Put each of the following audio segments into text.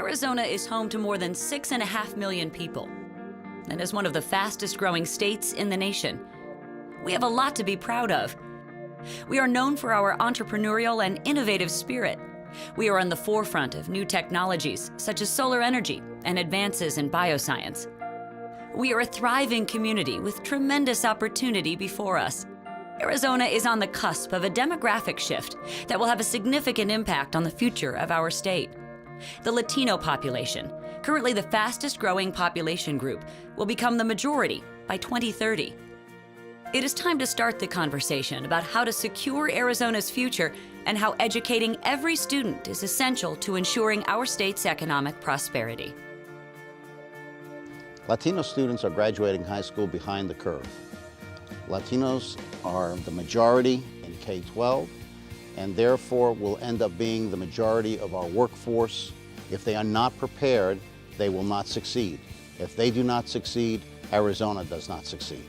Arizona is home to more than 6.5 million people and is one of the fastest growing states in the nation. We have a lot to be proud of. We are known for our entrepreneurial and innovative spirit. We are on the forefront of new technologies such as solar energy and advances in bioscience. We are a thriving community with tremendous opportunity before us. Arizona is on the cusp of a demographic shift that will have a significant impact on the future of our state. The Latino population, currently the fastest growing population group, will become the majority by 2030. It is time to start the conversation about how to secure Arizona's future and how educating every student is essential to ensuring our state's economic prosperity. Latino students are graduating high school behind the curve. Latinos are the majority in K-12 and therefore will end up being the majority of our workforce. If they are not prepared, they will not succeed. If they do not succeed, Arizona does not succeed.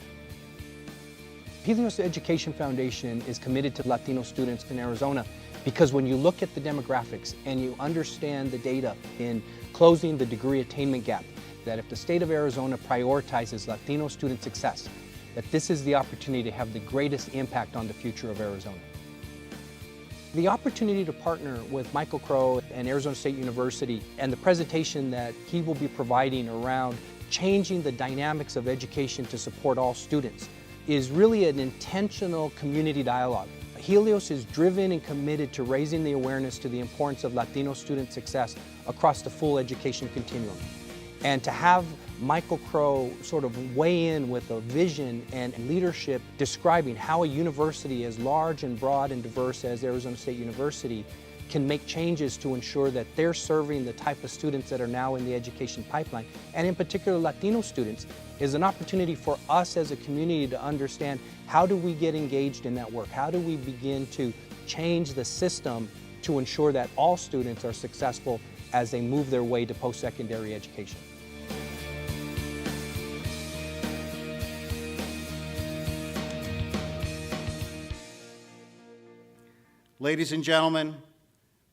Helios Education Foundation is committed to Latino students in Arizona because when you look at the demographics and you understand the data in closing the degree attainment gap, that if the state of Arizona prioritizes Latino student success, that this is the opportunity to have the greatest impact on the future of Arizona. The opportunity to partner with Michael Crow and Arizona State University and the presentation that he will be providing around changing the dynamics of education to support all students is really an intentional community dialogue. Helios is driven and committed to raising the awareness to the importance of Latino student success across the full education continuum. And to have Michael Crow sort of weigh in with a vision and leadership describing how a university as large and broad and diverse as Arizona State University can make changes to ensure that they're serving the type of students that are now in the education pipeline, and in particular Latino students, is an opportunity for us as a community to understand how do we get engaged in that work? How do we begin to change the system to ensure that all students are successful as they move their way to post-secondary education? Ladies and gentlemen,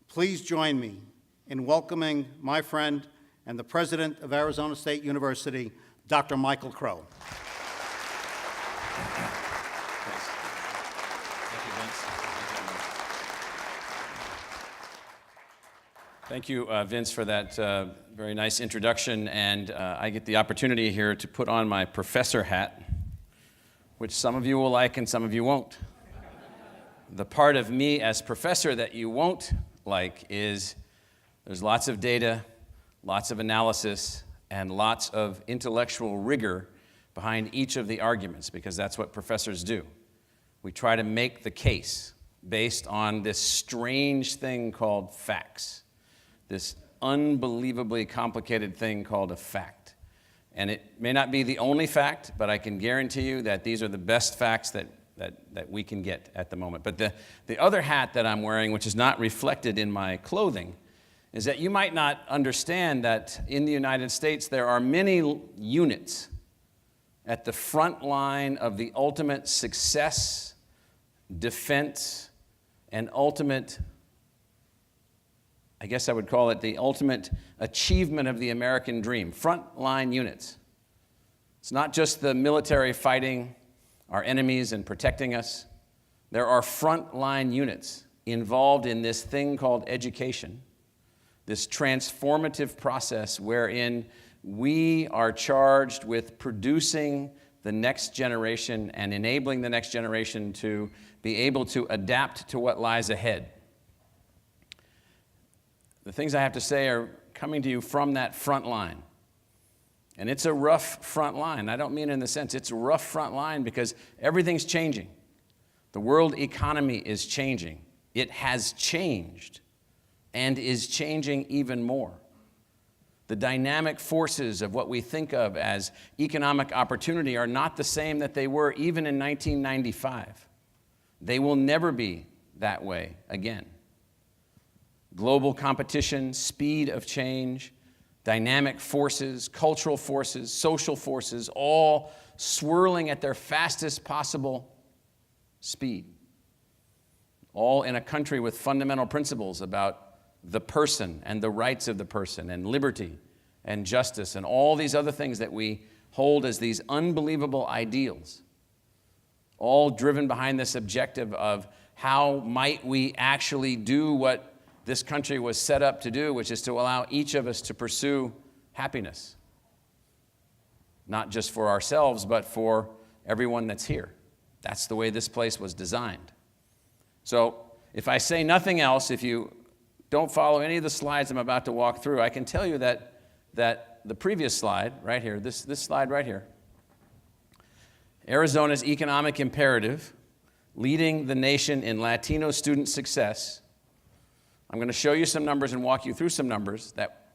please join me in welcoming my friend and the president of Arizona State University, Dr. Michael Crow. Thank you, Vince, for that very nice introduction. And I get the opportunity here to put on my professor hat, which some of you will like and some of you won't. The part of me as professor that you won't like is there's lots of data, lots of analysis, and lots of intellectual rigor behind each of the arguments, because that's what professors do. We try to make the case based on this strange thing called facts, this unbelievably complicated thing called a fact. And it may not be the only fact, but I can guarantee you that these are the best facts that we can get at the moment. But the other hat that I'm wearing, which is not reflected in my clothing, is that you might not understand that in the United States there are many units at the front line of the ultimate success, defense, and ultimate, I guess I would call it the ultimate achievement of the American dream. Frontline units. It's not just the military fighting our enemies and protecting us. There are frontline units involved in this thing called education, this transformative process wherein we are charged with producing the next generation and enabling the next generation to be able to adapt to what lies ahead. The things I have to say are coming to you from that front line. And it's a rough front line. I don't mean in the sense it's a rough front line because everything's changing. The world economy is changing. It has changed and is changing even more. The dynamic forces of what we think of as economic opportunity are not the same that they were even in 1995. They will never be that way again. Global competition, speed of change, dynamic forces, cultural forces, social forces, all swirling at their fastest possible speed. All in a country with fundamental principles about the person and the rights of the person and liberty and justice and all these other things that we hold as these unbelievable ideals, all driven behind this objective of how might we actually do what this country was set up to do, which is to allow each of us to pursue happiness, not just for ourselves, but for everyone that's here. That's the way this place was designed. So if I say nothing else, if you don't follow any of the slides I'm about to walk through, I can tell you that the previous slide right here, this slide right here, Arizona's economic imperative, leading the nation in Latino student success. I'm going to show you some numbers and walk you through some numbers that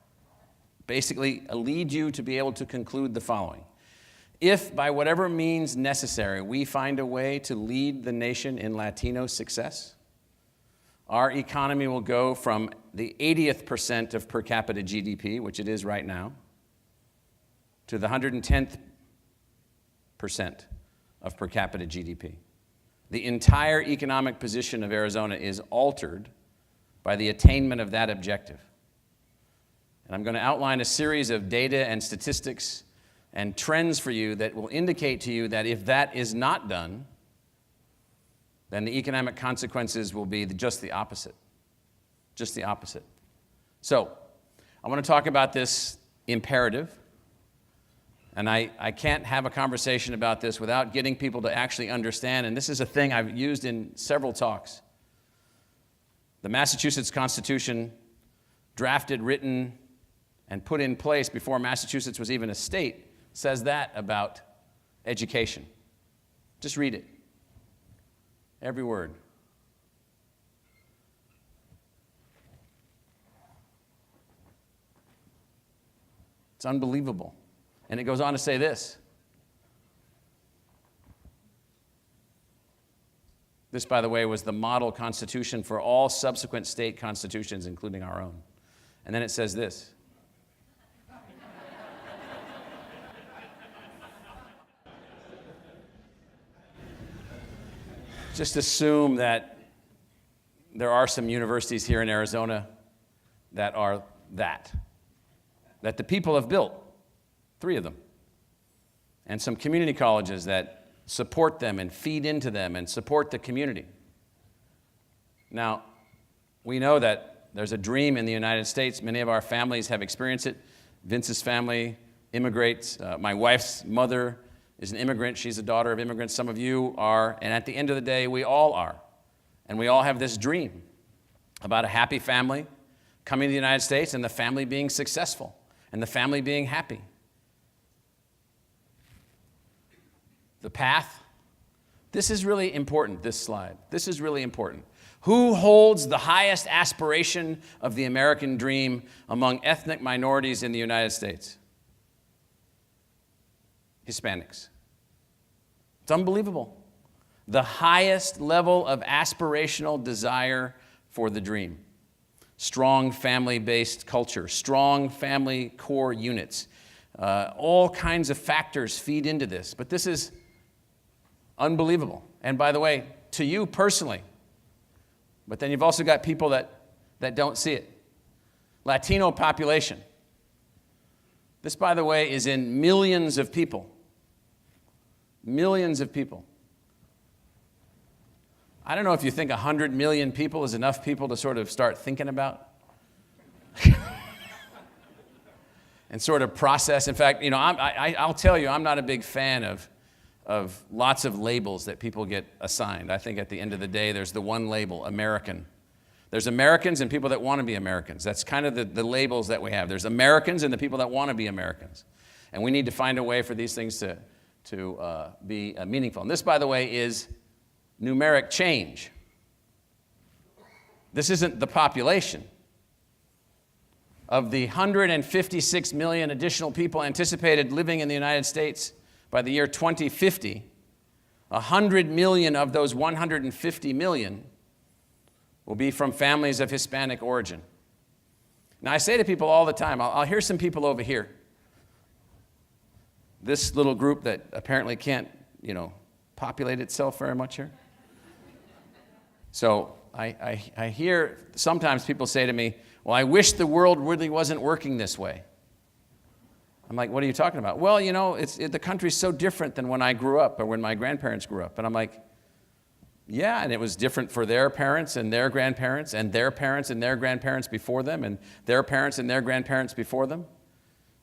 basically lead you to be able to conclude the following. If, by whatever means necessary, we find a way to lead the nation in Latino success, our economy will go from the 80th percent of per capita GDP, which it is right now, to the 110th percent of per capita GDP. The entire economic position of Arizona is altered by the attainment of that objective. And I'm going to outline a series of data and statistics and trends for you that will indicate to you that if that is not done, then the economic consequences will be just the opposite. Just the opposite. So, I want to talk about this imperative. And I can't have a conversation about this without getting people to actually understand, and this is a thing I've used in several talks. The Massachusetts Constitution, drafted, written, and put in place before Massachusetts was even a state, says that about education. Just read it. Every word. It's unbelievable. And it goes on to say this. This, by the way, was the model constitution for all subsequent state constitutions, including our own. And then it says this. Just assume that there are some universities here in Arizona that are that the people have built, 3 of them, and some community colleges that support them and feed into them and support the community. Now, we know that there's a dream in the United States. Many of our families have experienced it. Vince's family immigrates. My wife's mother is an immigrant. She's a daughter of immigrants. Some of you are, and at the end of the day, we all are. And we all have this dream about a happy family coming to the United States and the family being successful and the family being happy. The path. This is really important, this slide. This is really important. Who holds the highest aspiration of the American dream among ethnic minorities in the United States? Hispanics. It's unbelievable. The highest level of aspirational desire for the dream. Strong family-based culture, strong family core units. All kinds of factors feed into this, but this is unbelievable. And by the way, to you personally, but then you've also got people that don't see it. Latino population. This, by the way, is in millions of people. Millions of people. I don't know if you think 100 million people is enough people to sort of start thinking about and sort of process. In fact, I'll tell you, I'm not a big fan of lots of labels that people get assigned. I think at the end of the day, there's the one label, American. There's Americans and people that want to be Americans. That's kind of the labels that we have. There's Americans and the people that want to be Americans. And we need to find a way for these things to be meaningful. And this, by the way, is numeric change. This isn't the population. Of the 156 million additional people anticipated living in the United States by the year 2050, 100 million of those 150 million will be from families of Hispanic origin. Now, I say to people all the time, I'll hear some people over here. This little group that apparently can't, populate itself very much here. So I hear sometimes people say to me, Well, I wish the world really wasn't working this way. I'm like, what are you talking about? Well, you know, the country's so different than when I grew up or when my grandparents grew up. And I'm like, yeah, and it was different for their parents and their grandparents and their parents and their grandparents before them and their parents and their grandparents before them.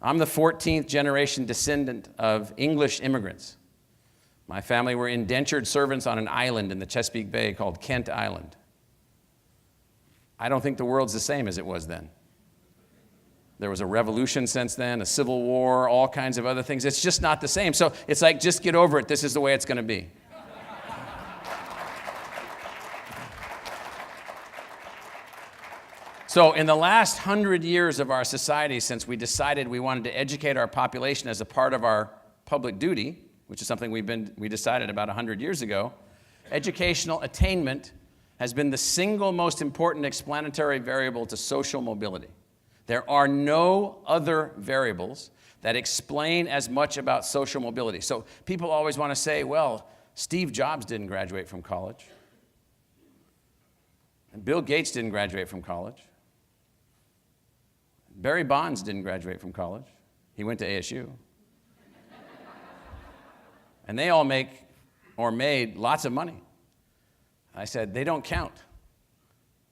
I'm the 14th generation descendant of English immigrants. My family were indentured servants on an island in the Chesapeake Bay called Kent Island. I don't think the world's the same as it was then. There was a revolution since then, a civil war, all kinds of other things. It's just not the same. So it's like, just get over it. This is the way it's going to be. So in the last 100 years of our society, since we decided we wanted to educate our population as a part of our public duty, which is something we decided about 100 years ago, educational attainment has been the single most important explanatory variable to social mobility. There are no other variables that explain as much about social mobility. So people always want to say, well, Steve Jobs didn't graduate from college. And Bill Gates didn't graduate from college. Barry Bonds didn't graduate from college. He went to ASU. And they all make or made lots of money. I said, they don't count.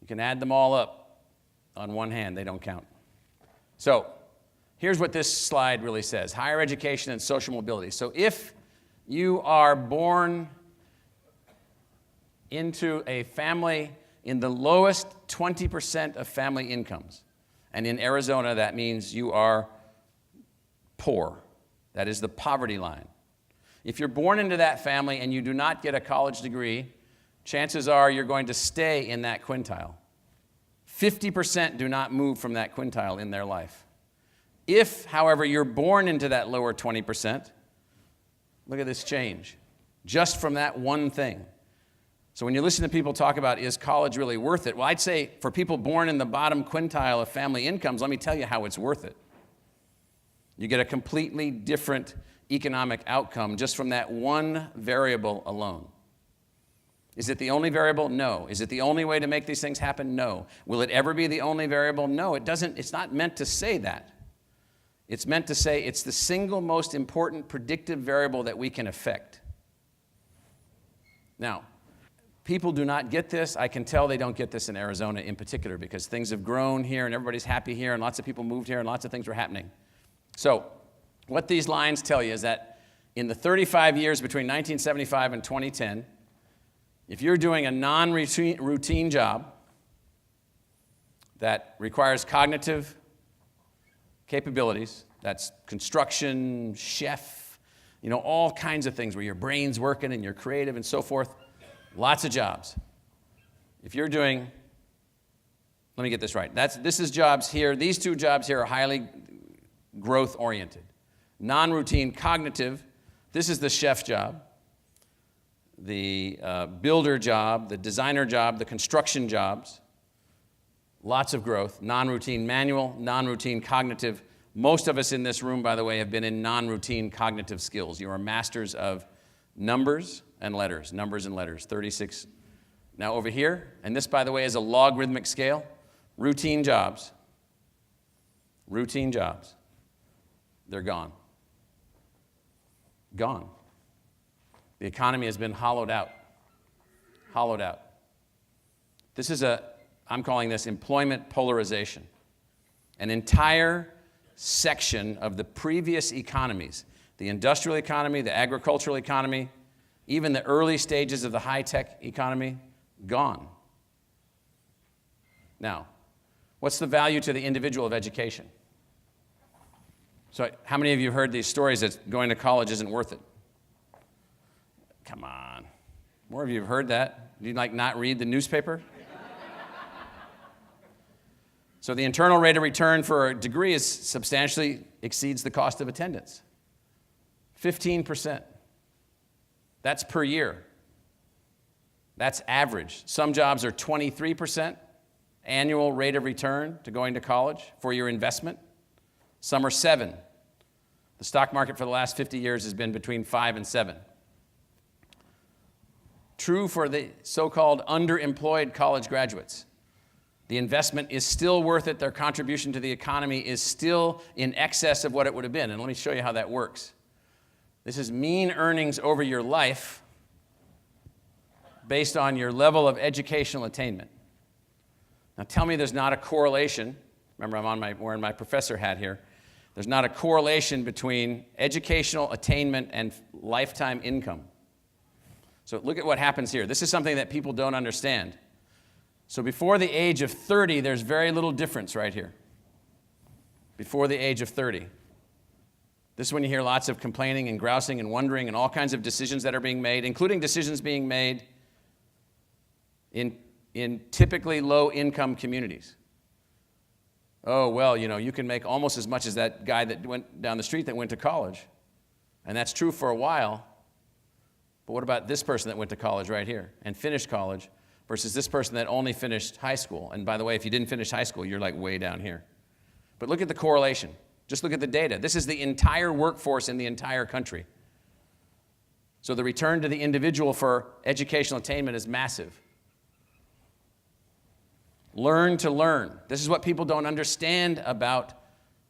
You can add them all up on one hand, they don't count. So here's what this slide really says: higher education and social mobility. So if you are born into a family in the lowest 20% of family incomes, and in Arizona that means you are poor, that is the poverty line. If you're born into that family and you do not get a college degree, chances are you're going to stay in that quintile. 50% do not move from that quintile in their life. If, however, you're born into that lower 20%, look at this change, just from that one thing. So when you listen to people talk about, is college really worth it? Well, I'd say for people born in the bottom quintile of family incomes, let me tell you how it's worth it. You get a completely different economic outcome just from that one variable alone. Is it the only variable? No. Is it the only way to make these things happen? No. Will it ever be the only variable? No, it doesn't. It's not meant to say that. It's meant to say it's the single most important predictive variable that we can affect. Now, people do not get this. I can tell they don't get this in Arizona in particular because things have grown here and everybody's happy here and lots of people moved here and lots of things were happening. So what these lines tell you is that in the 35 years between 1975 and 2010, if you're doing a non-routine job that requires cognitive capabilities, that's construction, chef, you know, all kinds of things where your brain's working and you're creative and so forth, lots of jobs. If you're doing, let me get this right, this is jobs here, these two jobs here are highly growth-oriented. Non-routine cognitive, this is the chef job. The builder job, the designer job, the construction jobs, lots of growth. Non-routine manual, non-routine cognitive. Most of us in this room, by the way, have been in non-routine cognitive skills. You are masters of numbers and letters, 36. Now over here, and this, by the way, is a logarithmic scale, routine jobs, they're gone. Gone. The economy has been hollowed out. This is I'm calling this employment polarization. An entire section of the previous economies, the industrial economy, the agricultural economy, even the early stages of the high-tech economy, gone. Now, what's the value to the individual of education? So how many of you have heard these stories that going to college isn't worth it? Come on. More of you have heard that. Do you not read the newspaper? So the internal rate of return for a degree substantially exceeds the cost of attendance. 15%. That's per year. That's average. Some jobs are 23% annual rate of return to going to college for your investment. Some are 7%. The stock market for the last 50 years has been between 5 and 7%. True for the so-called underemployed college graduates. The investment is still worth it. Their contribution to the economy is still in excess of what it would have been. And let me show you how that works. This is mean earnings over your life based on your level of educational attainment. Now tell me there's not a correlation. Remember, I'm wearing my professor hat here. There's not a correlation between educational attainment and lifetime income. So look at what happens here. This is something that people don't understand. So before the age of 30, there's very little difference right here. Before the age of 30. This is when you hear lots of complaining and grousing and wondering and all kinds of decisions that are being made, including decisions being made in typically low-income communities. Oh, well, you can make almost as much as that guy that went down the street that went to college. And that's true for a while. But what about this person that went to college right here and finished college versus this person that only finished high school? And by the way, if you didn't finish high school, you're like way down here. But look at the correlation. Just look at the data. This is the entire workforce in the entire country. So the return to the individual for educational attainment is massive. Learn to learn. This is what people don't understand about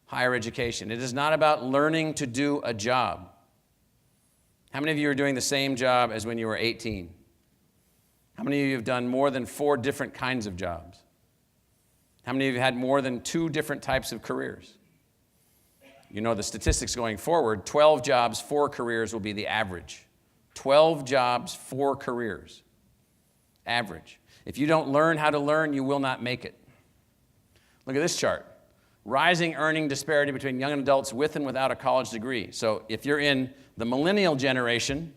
higher education. It is not about learning to do a job. How many of you are doing the same job as when you were 18? How many of you have done more than 4 different kinds of jobs? How many of you had more than 2 different types of careers? You know the statistics going forward, 12 jobs, 4 careers will be the average. 12 jobs, 4 careers. Average. If you don't learn how to learn, you will not make it. Look at this chart. Rising earning disparity between young adults with and without a college degree. So if you're in the millennial generation,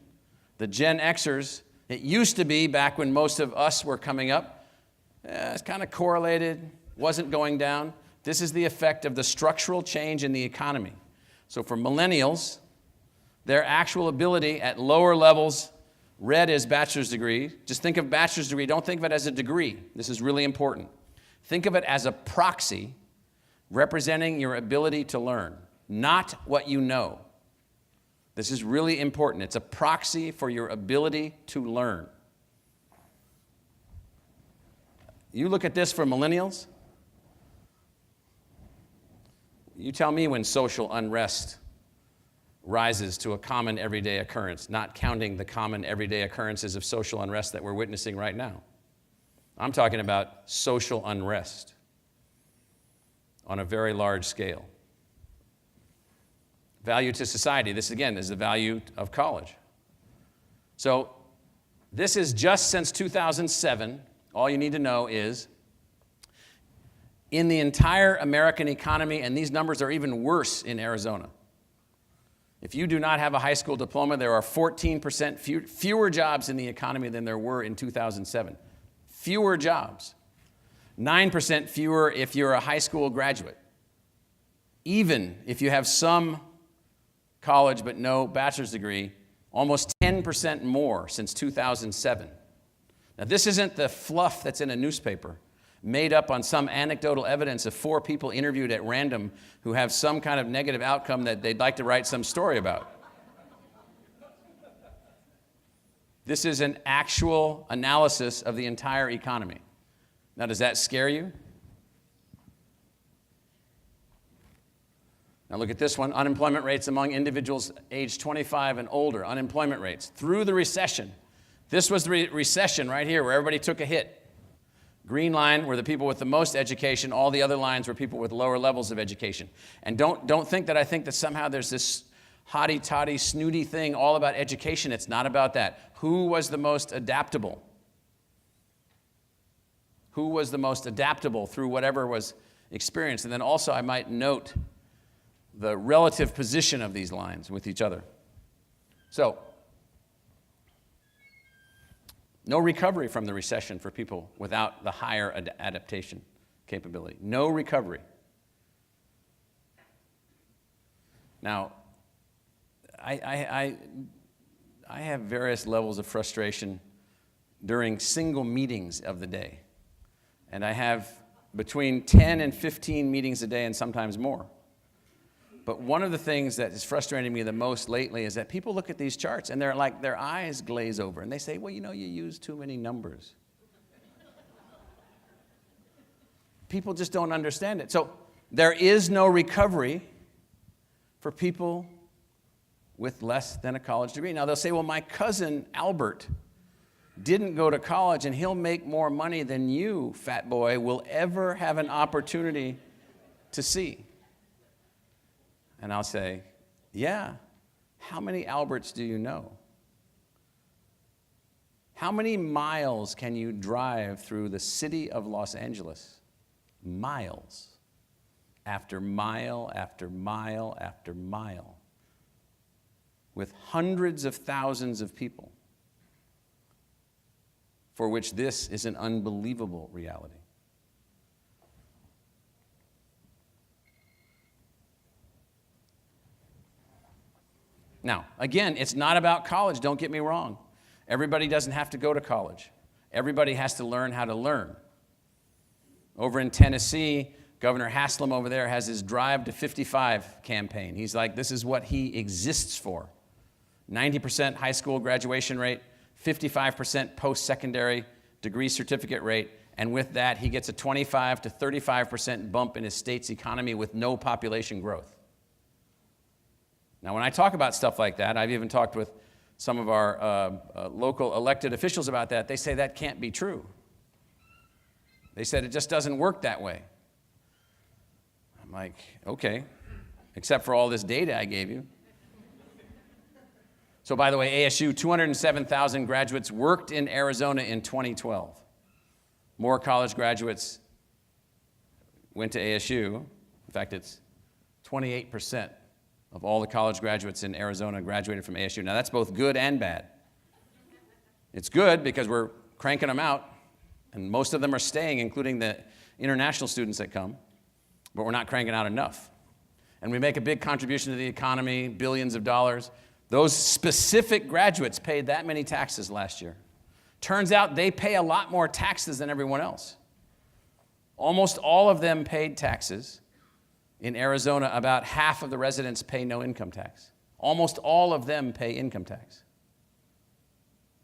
the Gen Xers, it used to be back when most of us were coming up, it's kind of correlated, wasn't going down. This is the effect of the structural change in the economy. So for millennials, their actual ability at lower levels, red is bachelor's degree. Just think of bachelor's degree. Don't think of it as a degree. This is really important. Think of it as a proxy representing your ability to learn, not what you know. This is really important. It's a proxy for your ability to learn. You look at this for millennials. You tell me when social unrest rises to a common everyday occurrence, not counting the common everyday occurrences of social unrest that we're witnessing right now. I'm talking about social unrest on a very large scale. Value to society. This, again, is the value of college. So this is just since 2007. All you need to know is in the entire American economy, and these numbers are even worse in Arizona. If you do not have a high school diploma, there are 14% fewer jobs in the economy than there were in 2007. Fewer jobs. 9% fewer if you're a high school graduate. Even if you have some college but no bachelor's degree, almost 10% more since 2007. Now, this isn't the fluff that's in a newspaper made up on some anecdotal evidence of 4 people interviewed at random who have some kind of negative outcome that they'd like to write some story about. This is an actual analysis of the entire economy. Now, does that scare you? Now look at this one. Unemployment rates among individuals aged 25 and older. Unemployment rates through the recession. This was the recession right here where everybody took a hit. Green line were the people with the most education. All the other lines were people with lower levels of education. And don't think that I think that somehow there's this hotty-toddy, snooty thing all about education. It's not about that. Who was the most adaptable? Who was the most adaptable through whatever was experienced? And then also I might note the relative position of these lines with each other. So, no recovery from the recession for people without the higher adaptation capability. No recovery. Now, I have various levels of frustration during single meetings of the day. And I have between 10 and 15 meetings a day and sometimes more. But one of the things that is frustrating me the most lately is that people look at these charts and they're like, their eyes glaze over and they say, well, you use too many numbers. people just don't understand it. So there is no recovery for people with less than a college degree. Now they'll say, well, my cousin Albert didn't go to college and he'll make more money than you, fat boy, will ever have an opportunity to see. And I'll say, yeah, how many Alberts do you know? How many miles can you drive through the city of Los Angeles? Miles. After mile, after mile, after mile. With hundreds of thousands of people for which this is an unbelievable reality. Now, again, it's not about college, don't get me wrong. Everybody doesn't have to go to college. Everybody has to learn how to learn. Over in Tennessee, Governor Haslam over there has his Drive to 55 campaign. He's like, this is what he exists for. 90% high school graduation rate, 55% post-secondary degree certificate rate, and with that, he gets a 25 to 35% bump in his state's economy with no population growth. Now, when I talk about stuff like that, I've even talked with some of our local elected officials about that. They say that can't be true. They said it just doesn't work that way. I'm like, okay, except for all this data I gave you. So by the way, ASU, 207,000 graduates worked in Arizona in 2012. More college graduates went to ASU. In fact, it's 28% of all the college graduates in Arizona graduated from ASU. Now, that's both good and bad. It's good because we're cranking them out, and most of them are staying, including the international students that come, but we're not cranking out enough. And we make a big contribution to the economy, billions of dollars. Those specific graduates paid that many taxes last year. Turns out they pay a lot more taxes than everyone else. Almost all of them paid taxes. In Arizona, about half of the residents pay no income tax. Almost all of them pay income tax.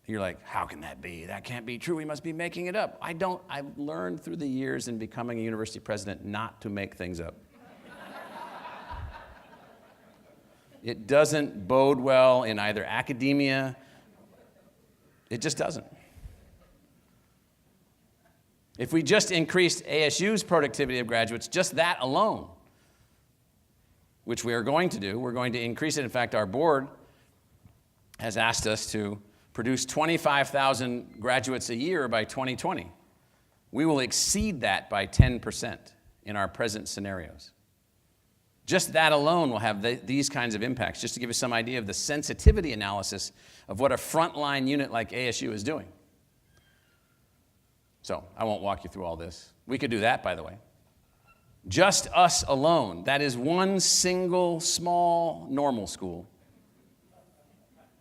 You're like, how can that be? That can't be true. We must be making it up. I've learned through the years in becoming a university president not to make things up. It doesn't bode well in either academia. It just doesn't. If we just increased ASU's productivity of graduates, just that alone, which we are going to do, we're going to increase it. In fact, our board has asked us to produce 25,000 graduates a year by 2020. We will exceed that by 10% in our present scenarios. Just that alone will have these kinds of impacts, just to give you some idea of the sensitivity analysis of what a frontline unit like ASU is doing. So I won't walk you through all this. We could do that, by the way. Just us alone, that is one single small normal school,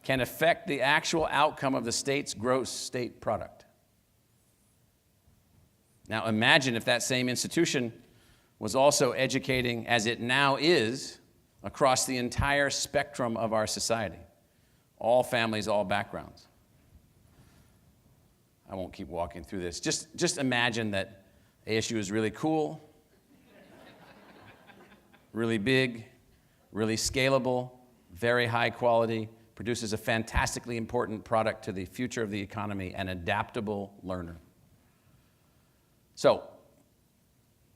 can affect the actual outcome of the state's gross state product. Now imagine if that same institution was also educating, as it now is, across the entire spectrum of our society. All families, all backgrounds. I won't keep walking through this. Just imagine that ASU is really cool, really big, really scalable, very high quality, produces a fantastically important product to the future of the economy, an adaptable learner. So,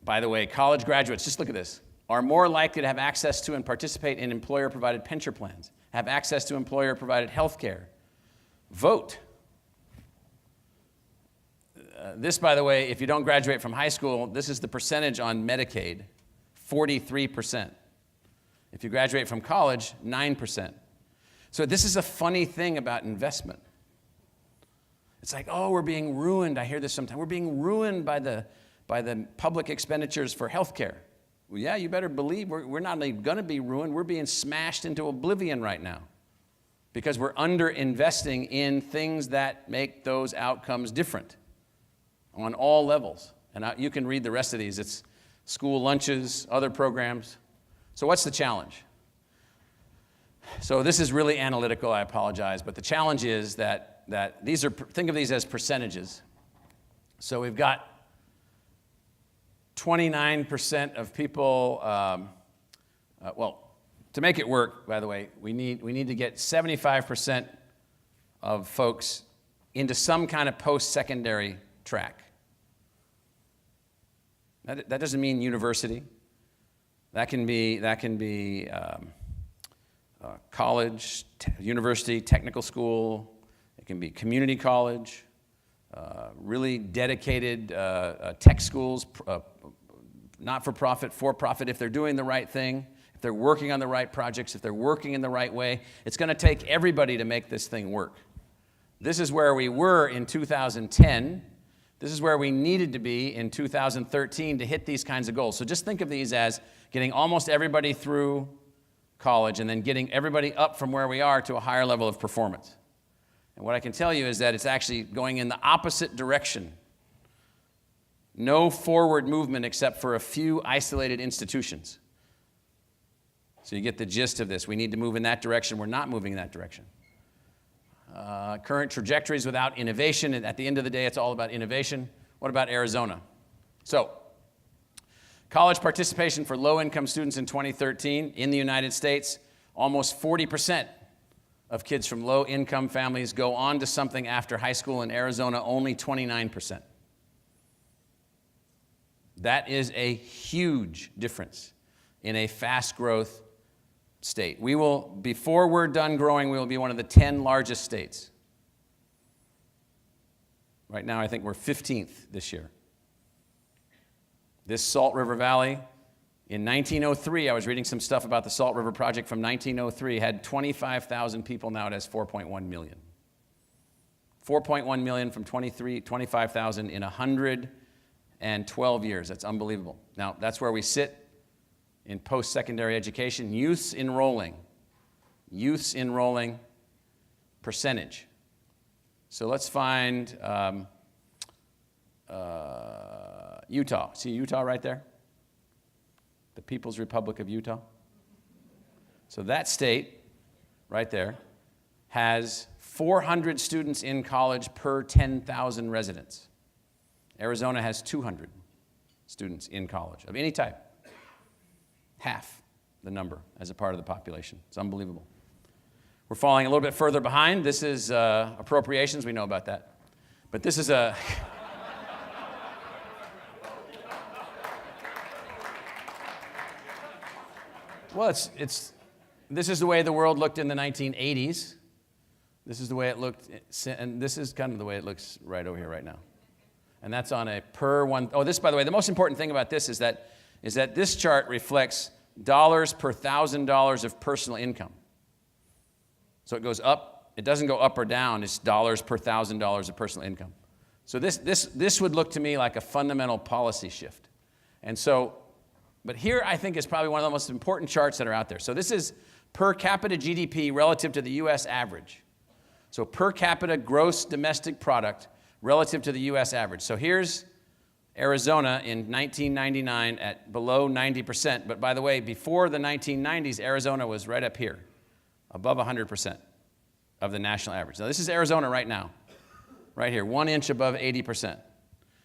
by the way, college graduates, just look at this, are more likely to have access to and participate in employer-provided pension plans, have access to employer-provided health care, vote. This, by the way, if you don't graduate from high school, this is the percentage on Medicaid, 43%. If you graduate from college, 9%. So this is a funny thing about investment. It's like, oh, we're being ruined. I hear this sometimes. We're being ruined by the public expenditures for health care. Well, yeah, you better believe we're not only going to be ruined, we're being smashed into oblivion right now because we're under-investing in things that make those outcomes different on all levels. And you can read the rest of these. It's school lunches, other programs. So what's the challenge? So this is really analytical, I apologize, but the challenge is that think of these as percentages. So we've got 29% of people, well, to make it work, by the way, we need to get 75% of folks into some kind of post-secondary track. That doesn't mean university. That can be college, university, technical school. It can be community college, really dedicated tech schools, not-for-profit, for-profit, if they're doing the right thing, if they're working on the right projects, if they're working in the right way. It's going to take everybody to make this thing work. This is where we were in 2010. This is where we needed to be in 2013 to hit these kinds of goals. So just think of these as getting almost everybody through college and then getting everybody up from where we are to a higher level of performance. And what I can tell you is that it's actually going in the opposite direction. No forward movement except for a few isolated institutions. So you get the gist of this. We need to move in that direction. We're not moving in that direction. Current trajectories without innovation, and at the end of the day, it's all about innovation. What about Arizona? So, college participation for low-income students in 2013 in the United States, almost 40% of kids from low-income families go on to something after high school. In Arizona, only 29%. That is a huge difference in a fast-growth state. We will, before we're done growing, we will be one of the 10 largest states. Right now, I think we're 15th this year. This Salt River Valley, in 1903, I was reading some stuff about the Salt River Project from 1903, had 25,000 people. Now it has 4.1 million. 4.1 million from 25,000 in 112 years. That's unbelievable. Now, that's where we sit in post-secondary education. Youths enrolling percentage. So let's find Utah. See Utah right there? The People's Republic of Utah. So that state right there has 400 students in college per 10,000 residents. Arizona has 200 students in college of any type. Half the number as a part of the population. It's unbelievable. We're falling a little bit further behind. This is appropriations. We know about that. But this is a... Well, this is the way the world looked in the 1980s. This is the way it looked, and this is kind of the way it looks right over here right now. And that's on a per one. Oh, this, by the way, the most important thing about this is that this chart reflects dollars per $1,000 of personal income. So it goes up. It doesn't go up or down. It's dollars per $1,000 of personal income. So this would look to me like a fundamental policy shift. And so, but here I think is probably one of the most important charts that are out there. So this is per capita GDP relative to the U.S. average. So per capita gross domestic product relative to the U.S. average. So here's Arizona in 1999 at below 90%. But by the way, before the 1990s, Arizona was right up here, above 100% of the national average. Now this is Arizona right now, right here, 1 inch above 80%.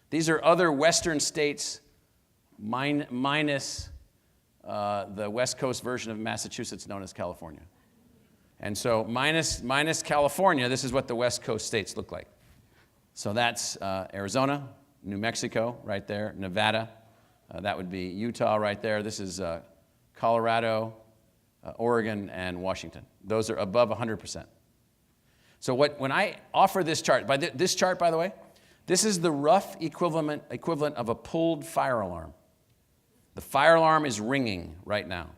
These are other western states minus the West Coast version of Massachusetts known as California. And so minus California, this is what the West Coast states look like. So that's Arizona, New Mexico right there, Nevada. That would be Utah right there. This is Colorado, Oregon, and Washington. Those are above 100%. So when I offer this chart, this chart, by the way, this is the rough equivalent of a pulled fire alarm. The fire alarm is ringing right now.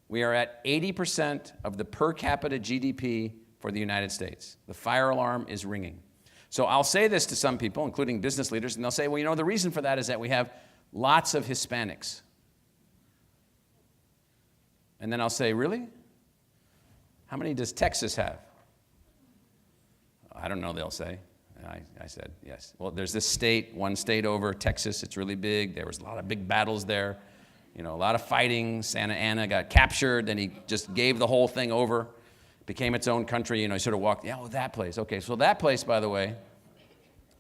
We are at 80% of the per capita GDP for the United States. The fire alarm is ringing. So I'll say this to some people, including business leaders, and they'll say, well, you know, the reason for that is that we have lots of Hispanics. And then I'll say, really? How many does Texas have? I don't know, they'll say. I said, yes. Well, there's this state, one state over, Texas. It's really big. There was a lot of big battles there. You know, a lot of fighting. Santa Ana got captured. Then he just gave the whole thing over. Became its own country. You know, he sort of walked, yeah, well, that place. Okay, so that place, by the way,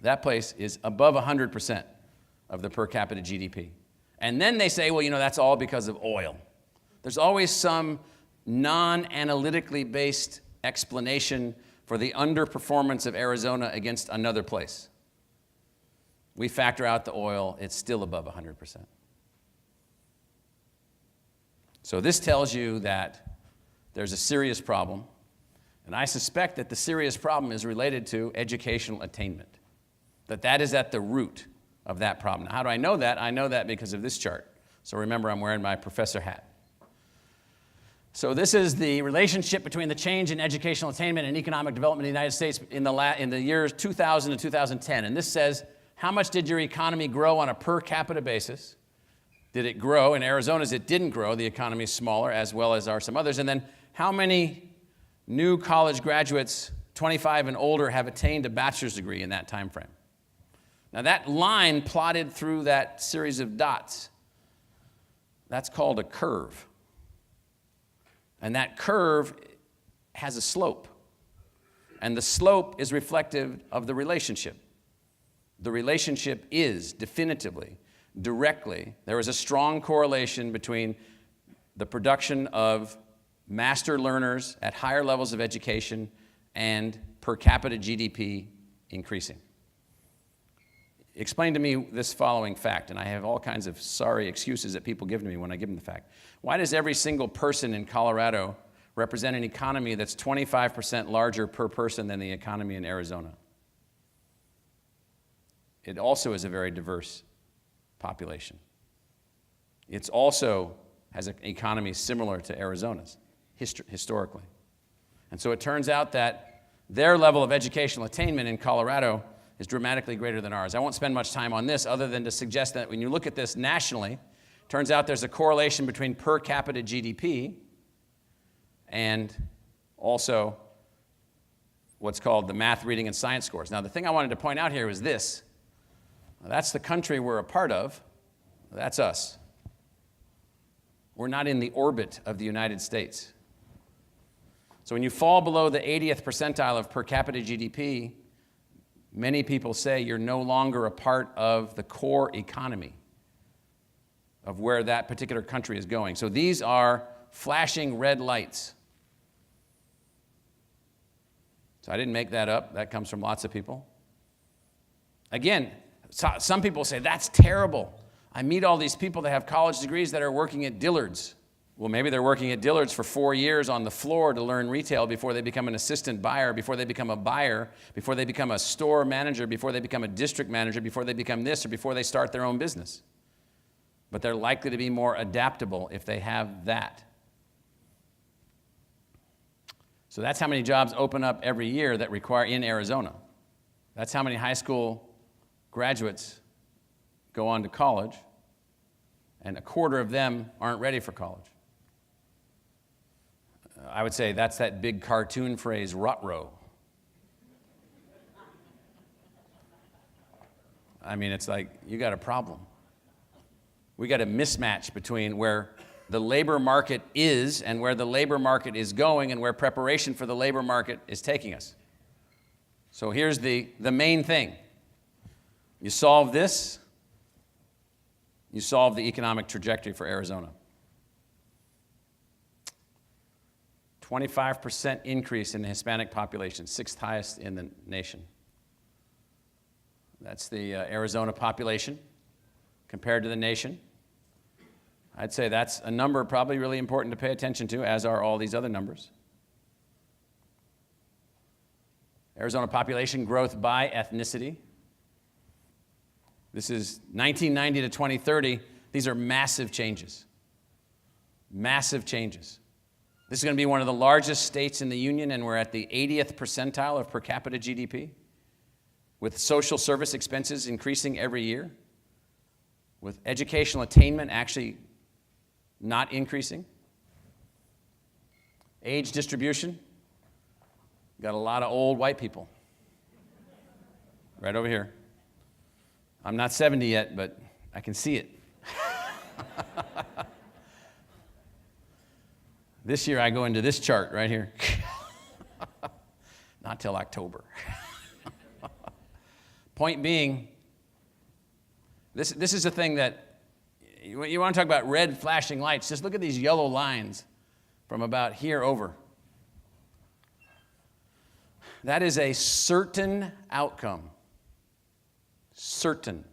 that place is above 100% of the per capita GDP. And then they say, well, that's all because of oil. There's always some non-analytically based explanation for the underperformance of Arizona against another place. We factor out the oil, it's still above 100%. So this tells you that there's a serious problem, and I suspect that the serious problem is related to educational attainment, that is at the root of that problem. Now, how do I know that? I know that because of this chart. So remember, I'm wearing my professor hat. So this is the relationship between the change in educational attainment and economic development in the United States in the years 2000 to 2010. And this says, how much did your economy grow on a per capita basis? Did it grow? In Arizona's, it didn't grow. The economy is smaller, as well as are some others. And then how many new college graduates, 25 and older, have attained a bachelor's degree in that time frame? Now that line plotted through that series of dots, that's called a curve. And that curve has a slope. And the slope is reflective of the relationship. The relationship is definitively, directly, there is a strong correlation between the production of master learners at higher levels of education and per capita GDP increasing. Explain to me this following fact, and I have all kinds of sorry excuses that people give to me when I give them the fact. Why does every single person in Colorado represent an economy that's 25% larger per person than the economy in Arizona? It also is a very diverse population. It also has an economy similar to Arizona's, historically. And so it turns out that their level of educational attainment in Colorado is dramatically greater than ours. I won't spend much time on this other than to suggest that when you look at this nationally, it turns out there's a correlation between per capita GDP and also what's called the math, reading, and science scores. Now, the thing I wanted to point out here is this. That's the country we're a part of. That's us. We're not in the orbit of the United States. So when you fall below the 80th percentile of per capita GDP, many people say you're no longer a part of the core economy of where that particular country is going. So these are flashing red lights. So I didn't make that up. That comes from lots of people. Again, some people say, that's terrible. I meet all these people that have college degrees that are working at Dillard's. Well, maybe they're working at Dillard's for 4 years on the floor to learn retail before they become an assistant buyer, before they become a buyer, before they become a store manager, before they become a district manager, before they become this, or before they start their own business. But they're likely to be more adaptable if they have that. So that's how many jobs open up every year that require in Arizona. That's how many high school graduates go on to college, and a quarter of them aren't ready for college. I would say that's that big cartoon phrase, rut row. I mean, it's like, you got a problem. We got a mismatch between where the labor market is and where the labor market is going and where preparation for the labor market is taking us. So here's the main thing. You solve this, you solve the economic trajectory for Arizona. 25% increase in the Hispanic population, 6th highest in the nation. That's the Arizona population compared to the nation. I'd say that's a number probably really important to pay attention to, as are all these other numbers. Arizona population growth by ethnicity. This is 1990 to 2030. These are massive changes. Massive changes. This is going to be one of the largest states in the union, and we're at the 80th percentile of per capita GDP, with social service expenses increasing every year, with educational attainment actually not increasing. Age distribution, got a lot of old white people. Right over here. I'm not 70 yet, but I can see it. This year I go into this chart right here. Not till October. Point being, This is a thing that, you want to talk about red flashing lights, just look at these yellow lines from about here over. That is a certain outcome. Certain.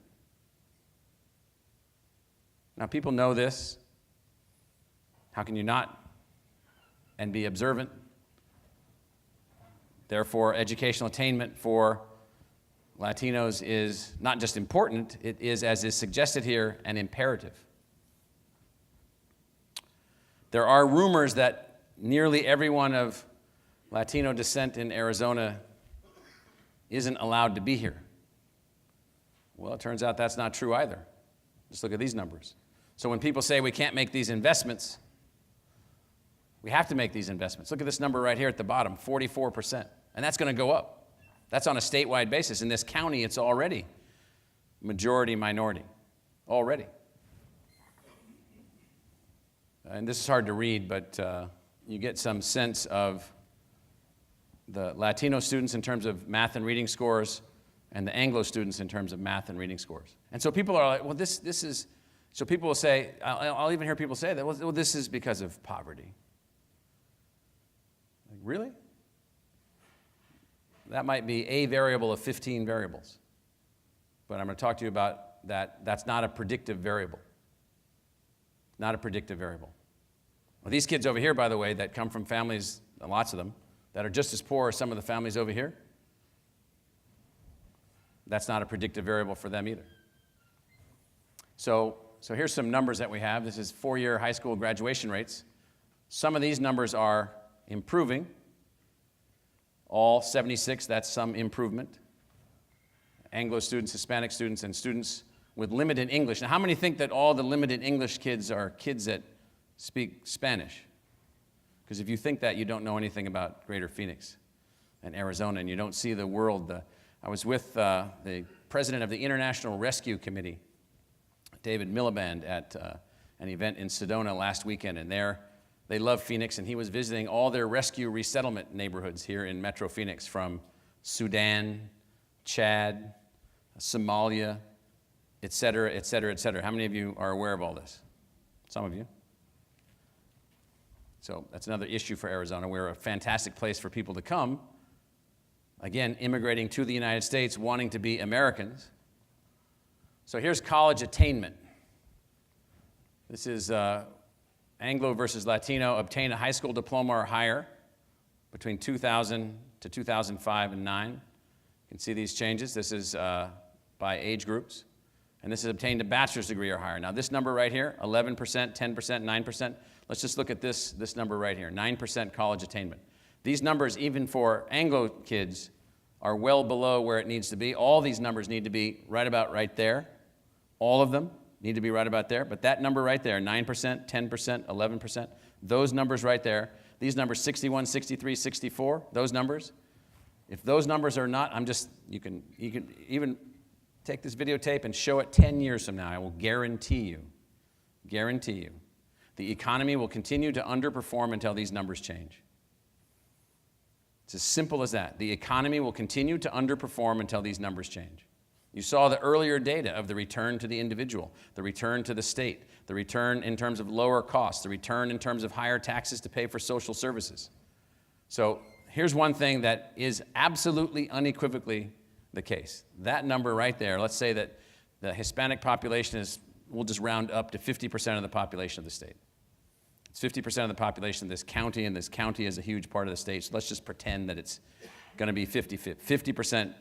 Now, people know this. How can you not and be observant? Therefore, educational attainment for Latinos is not just important, it is, as is suggested here, an imperative. There are rumors that nearly everyone of Latino descent in Arizona isn't allowed to be here. Well, it turns out that's not true either. Just look at these numbers. So when people say we can't make these investments, we have to make these investments. Look at this number right here at the bottom, 44%. And that's going to go up. That's on a statewide basis. In this county, it's already majority minority. Already. And this is hard to read, but you get some sense of the Latino students in terms of math and reading scores and the Anglo students in terms of math and reading scores. And so people are like, well, this is, so people will say, I'll even hear people say that, well, this is because of poverty. Like, really? That might be a variable of 15 variables. But I'm going to talk to you about that. That's not a predictive variable. Not a predictive variable. Well, these kids over here, by the way, that come from families, lots of them, that are just as poor as some of the families over here, that's not a predictive variable for them either. So here's some numbers that we have. This is four-year high school graduation rates. Some of these numbers are improving. All 76, that's some improvement. Anglo students, Hispanic students, and students with limited English. Now, how many think that all the limited English kids are kids that speak Spanish? Because if you think that, you don't know anything about Greater Phoenix and Arizona, and you don't see the world. I was with the president of the International Rescue Committee, David Miliband, at an event in Sedona last weekend, and they love Phoenix, and he was visiting all their rescue resettlement neighborhoods here in Metro Phoenix from Sudan, Chad, Somalia, et cetera, et cetera, et cetera. How many of you are aware of all this? Some of you. So that's another issue for Arizona. We're a fantastic place for people to come, again, immigrating to the United States, wanting to be Americans. So here's college attainment. This is Anglo versus Latino. Obtain a high school diploma or higher between 2000 to 2005 and 9. You can see these changes. This is by age groups. And this is obtained a bachelor's degree or higher. Now this number right here, 11%, 10%, 9%. Let's just look at this number right here, 9% college attainment. These numbers, even for Anglo kids, are well below where it needs to be. All these numbers need to be right about right there. All of them need to be right about there. But that number right there, 9%, 10%, 11%, those numbers right there, these numbers 61, 63, 64, those numbers, if those numbers are not, you can even take this videotape and show it 10 years from now. I will guarantee you, the economy will continue to underperform until these numbers change. It's as simple as that. The economy will continue to underperform until these numbers change. You saw the earlier data of the return to the individual, the return to the state, the return in terms of lower costs, the return in terms of higher taxes to pay for social services. So here's one thing that is absolutely unequivocally the case. That number right there, let's say that the Hispanic population we'll just round up to 50% of the population of the state. It's 50% of the population of this county, and this county is a huge part of the state. So let's just pretend that it's going to be 50%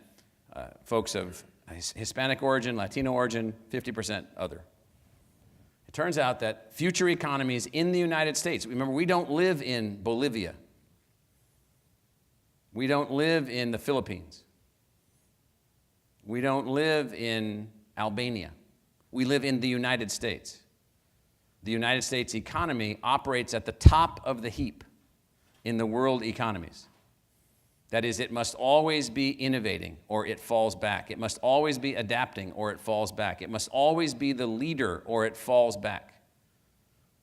folks of Hispanic origin, Latino origin, 50% other. It turns out that future economies in the United States, remember, we don't live in Bolivia. We don't live in the Philippines. We don't live in Albania. We live in the United States. The United States economy operates at the top of the heap in the world economies. That is, it must always be innovating or it falls back. It must always be adapting or it falls back. It must always be the leader or it falls back.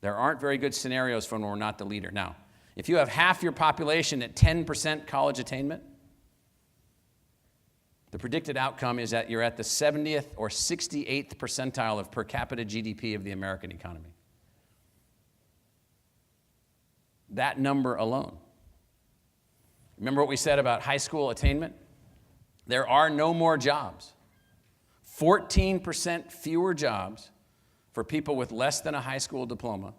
There aren't very good scenarios for when we're not the leader. Now, if you have half your population at 10% college attainment, The predicted outcome is that you're at the 70th or 68th percentile of per capita GDP of the American economy. That number alone. Remember what we said about high school attainment? There are no more jobs. 14% fewer jobs for people with less than a high school diploma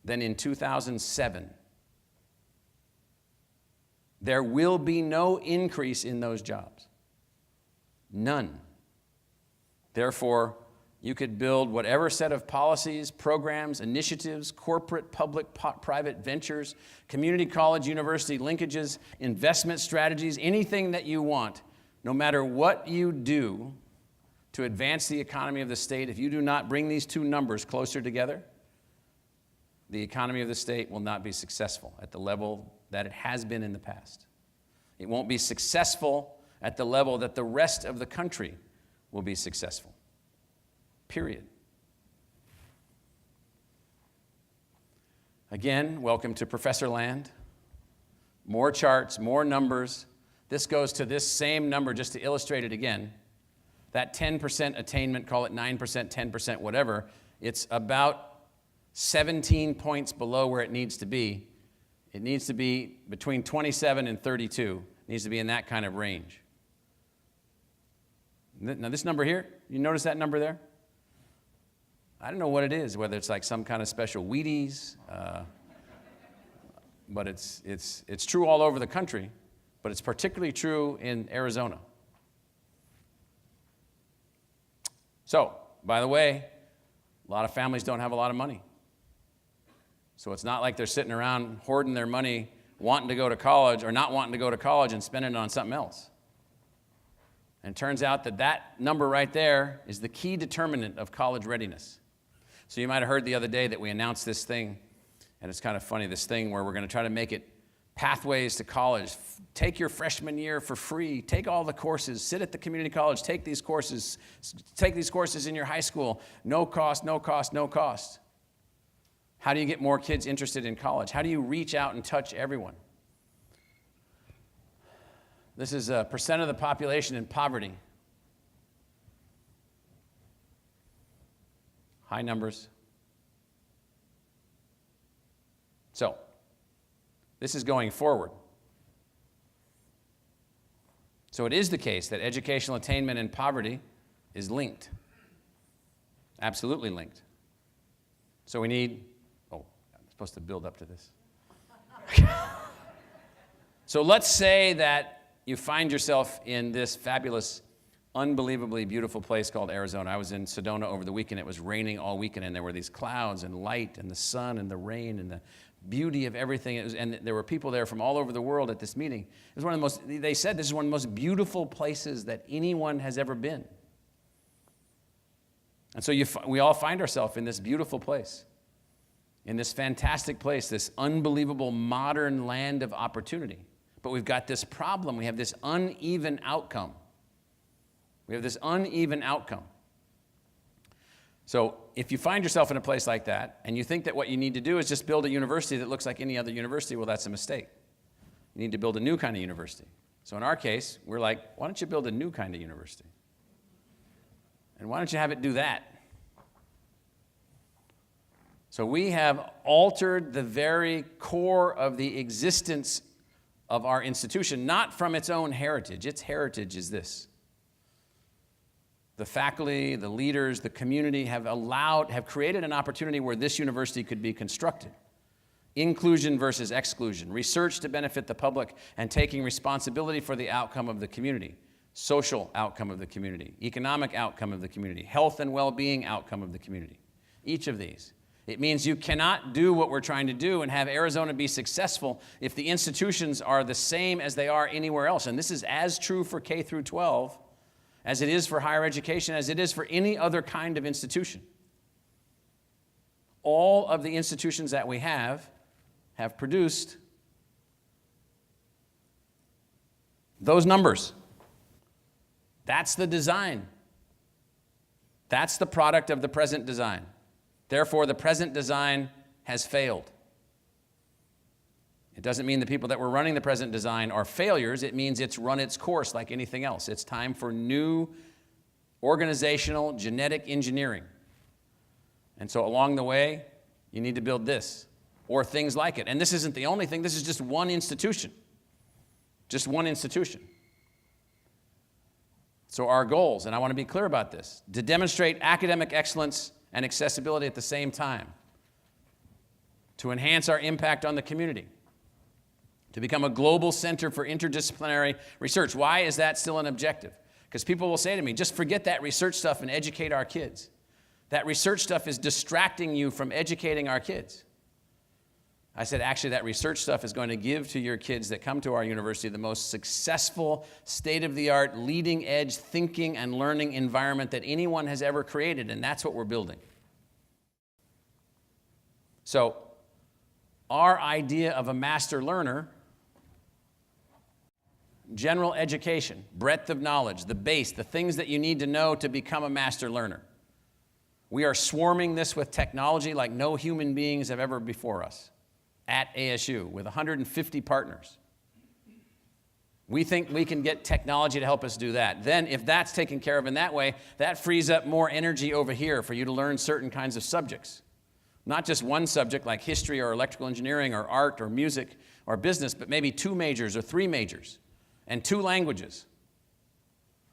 than in 2007. There will be no increase in those jobs. None. Therefore, you could build whatever set of policies, programs, initiatives, corporate, public, private ventures, community college, university linkages, investment strategies, anything that you want, no matter what you do to advance the economy of the state, if you do not bring these two numbers closer together, the economy of the state will not be successful at the level that it has been in the past. It won't be successful at the level that the rest of the country will be successful. Period. Again, welcome to Professor Land. More charts, more numbers. This goes to this same number just to illustrate it again. That 10% attainment, call it 9%, 10%, whatever, it's about 17 points below where it needs to be. It needs to be between 27 and 32. It needs to be in that kind of range. Now this number here, you notice that number there? I don't know what it is, whether it's like some kind of special Wheaties, but it's true all over the country, but it's particularly true in Arizona. So, by the way, a lot of families don't have a lot of money. So it's not like they're sitting around hoarding their money, wanting to go to college or not wanting to go to college and spending it on something else. And it turns out that that number right there is the key determinant of college readiness. So you might have heard the other day that we announced this thing, and it's kind of funny, this thing where we're going to try to make it pathways to college. Take your freshman year for free. Take all the courses. Sit at the community college. Take these courses. Take these courses in your high school. No cost, no cost, no cost. How do you get more kids interested in college? How do you reach out and touch everyone? This is a percent of the population in poverty. High numbers. So, this is going forward. So it is the case that educational attainment and poverty is linked. Absolutely linked. So we need, I'm supposed to build up to this. So let's say that you find yourself in this fabulous, unbelievably beautiful place called Arizona. I was in Sedona over the weekend. It was raining all weekend, and there were these clouds and light and the sun and the rain and the beauty of everything. And there were people there from all over the world at this meeting. It was one of the most, they said this is one of the most beautiful places that anyone has ever been. And so we all find ourselves in this beautiful place, in this fantastic place, this unbelievable modern land of opportunity. But we've got this problem. We have this uneven outcome. We have this uneven outcome. So if you find yourself in a place like that, and you think that what you need to do is just build a university that looks like any other university, well, that's a mistake. You need to build a new kind of university. So in our case, we're like, why don't you build a new kind of university? And why don't you have it do that? So we have altered the very core of the existence of our institution, not from its own heritage. Its heritage is this. The faculty, the leaders, the community have created an opportunity where this university could be constructed. Inclusion versus exclusion, research to benefit the public, and taking responsibility for the outcome of the community, social outcome of the community, economic outcome of the community, health and well-being outcome of the community. Each of these. It means you cannot do what we're trying to do and have Arizona be successful if the institutions are the same as they are anywhere else. And this is as true for K through 12 as it is for higher education, as it is for any other kind of institution. All of the institutions that we have produced those numbers. That's the design. That's the product of the present design. Therefore, the present design has failed. It doesn't mean the people that were running the present design are failures. It means it's run its course like anything else. It's time for new organizational genetic engineering. And so along the way, you need to build this or things like it. And this isn't the only thing. This is just one institution. Just one institution. So our goals, and I want to be clear about this, to demonstrate academic excellence and accessibility at the same time, to enhance our impact on the community, to become a global center for interdisciplinary research. Why is that still an objective? Because people will say to me, just forget that research stuff and educate our kids. That research stuff is distracting you from educating our kids. I said, actually, that research stuff is going to give to your kids that come to our university the most successful, state-of-the-art, leading-edge thinking and learning environment that anyone has ever created, and that's what we're building. So, our idea of a master learner, general education, breadth of knowledge, the base, the things that you need to know to become a master learner. We are swarming this with technology like no human beings have ever before us at ASU with 150 partners. We think we can get technology to help us do that. Then if that's taken care of in that way, that frees up more energy over here for you to learn certain kinds of subjects. Not just one subject like history or electrical engineering or art or music or business, but maybe 2 majors or 3 majors and 2 languages.